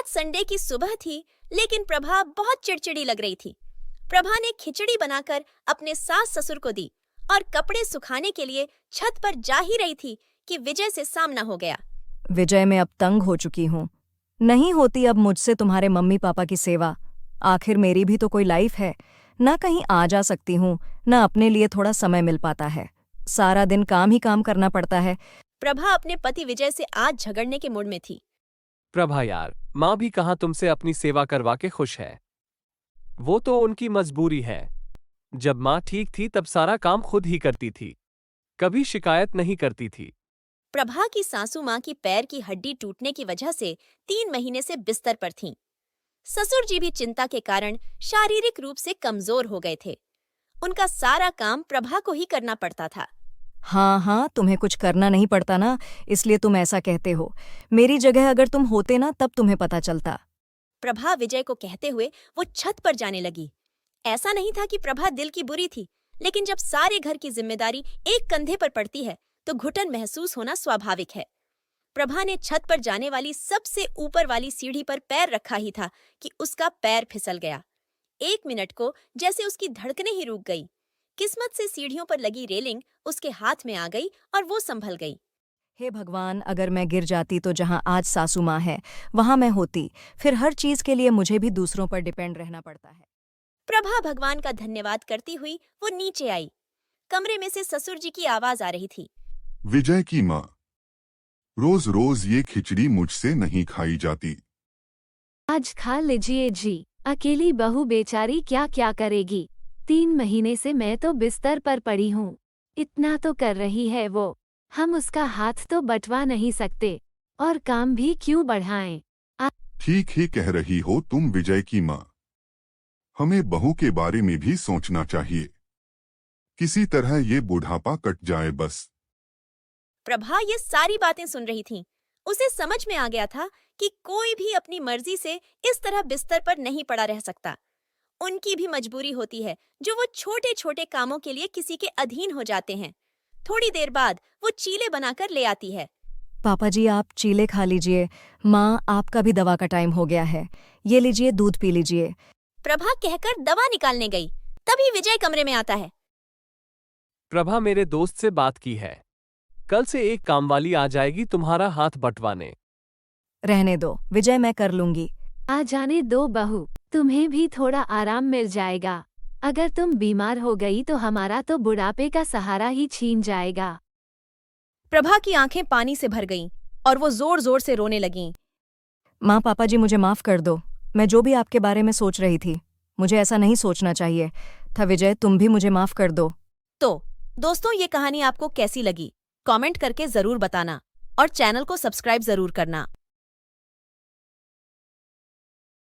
Sunday की सुबह थी, लेकिन प्रभा बहुत चिड़चिड़ी लग रही थी। प्रभा ने खिचड़ी बनाकर अपने सास ससुर को दी और कपड़े सुखाने के लिए छत पर जा ही रही थी कि विजय से सामना हो गया। विजय, मैं अब तंग हो चुकी हूँ। नहीं होती अब मुझसे तुम्हारे मम्मी पापा की सेवा। आखिर मेरी भी तो कोई लाइफ है। ना कहीं आ जा सकती हूँ, ना अपने लिए थोड़ा समय मिल पाता है। सारा दिन काम ही काम करना पड़ता है। प्रभा अपने पति विजय से आज झगड़ने के मूड में थी। प्रभा यार, माँ भी कहाँ तुमसे अपनी सेवा करवा के खुश है। वो तो उनकी मजबूरी है। जब माँ ठीक थी तब सारा काम खुद ही करती थी, कभी शिकायत नहीं करती थी। प्रभा की सासू माँ की पैर की हड्डी टूटने की वजह से 3 महीने से बिस्तर पर थीं। ससुर जी भी चिंता के कारण शारीरिक रूप से कमजोर हो गए थे। उनका सारा काम प्रभा को ही करना पड़ता था। हाँ, तुम्हें कुछ करना नहीं पड़ता ना, इसलिए तुम ऐसा कहते हो। मेरी जगह अगर तुम होते ना तब तुम्हें पता चलता। प्रभा विजय को कहते हुए वो छत पर जाने लगी। ऐसा नहीं था कि प्रभा दिल की बुरी थी, लेकिन जब सारे घर की जिम्मेदारी एक कंधे पर पड़ती है तो घुटन महसूस होना स्वाभाविक है। प्रभा ने छत पर जाने वाली सबसे ऊपर वाली सीढ़ी पर पैर रखा ही था कि उसका पैर फिसल गया। 1 मिनट को जैसे उसकी धड़कनें ही रुक गई। किस्मत से सीढ़ियों पर लगी रेलिंग उसके हाथ में आ गई और वो संभल गई। हे भगवान, अगर मैं गिर जाती तो जहाँ आज सासू माँ है वहाँ मैं होती। फिर हर चीज के लिए मुझे भी दूसरों पर डिपेंड रहना पड़ता है। प्रभा भगवान का धन्यवाद करती हुई वो नीचे आई। कमरे में से ससुर जी की आवाज आ रही थी। विजय की माँ, रोज रोज ये खिचड़ी मुझसे नहीं खाई जाती। आज खा लीजिए जी। अकेली बहू बेचारी क्या क्या करेगी। 3 महीने से मैं तो बिस्तर पर पड़ी हूँ। इतना तो कर रही है वो। हम उसका हाथ तो बटवा नहीं सकते, और काम भी क्यों बढ़ाएं। ठीक ही कह रही हो तुम विजय की माँ। हमें बहू के बारे में भी सोचना चाहिए। किसी तरह ये बुढ़ापा कट जाए बस। प्रभा ये सारी बातें सुन रही थी। उसे समझ में आ गया था कि कोई भी अपनी मर्जी से इस तरह बिस्तर पर नहीं पड़ा रह सकता। उनकी भी मजबूरी होती है जो वो छोटे छोटे कामों के लिए किसी के अधीन हो जाते हैं। थोड़ी देर बाद वो चीले बनाकर ले आती है। पापा जी, आप चीले खा लीजिए। माँ, आपका भी दवा का टाइम हो गया है। ये लीजिए, दूध पी लीजिए। प्रभा कहकर दवा निकालने गई, तभी विजय कमरे में आता है। प्रभा, मेरे दोस्त से बात की है। कल से एक कामवाली आ जाएगी तुम्हारा हाथ बंटवाने। रहने दो विजय, मैं कर लूंगी। आ जाने दो बहू, तुम्हें भी थोड़ा आराम मिल जाएगा। अगर तुम बीमार हो गई तो हमारा तो बुढ़ापे का सहारा ही छीन जाएगा। प्रभा की आंखें पानी से भर गईं और वो जोर जोर से रोने लगीं। माँ, पापा जी, मुझे माफ कर दो। मैं जो भी आपके बारे में सोच रही थी, मुझे ऐसा नहीं सोचना चाहिए था। विजय, तुम भी मुझे माफ कर दो। तो दोस्तों, ये कहानी आपको कैसी लगी कमेंट करके जरूर बताना और चैनल को सब्सक्राइब जरूर करना।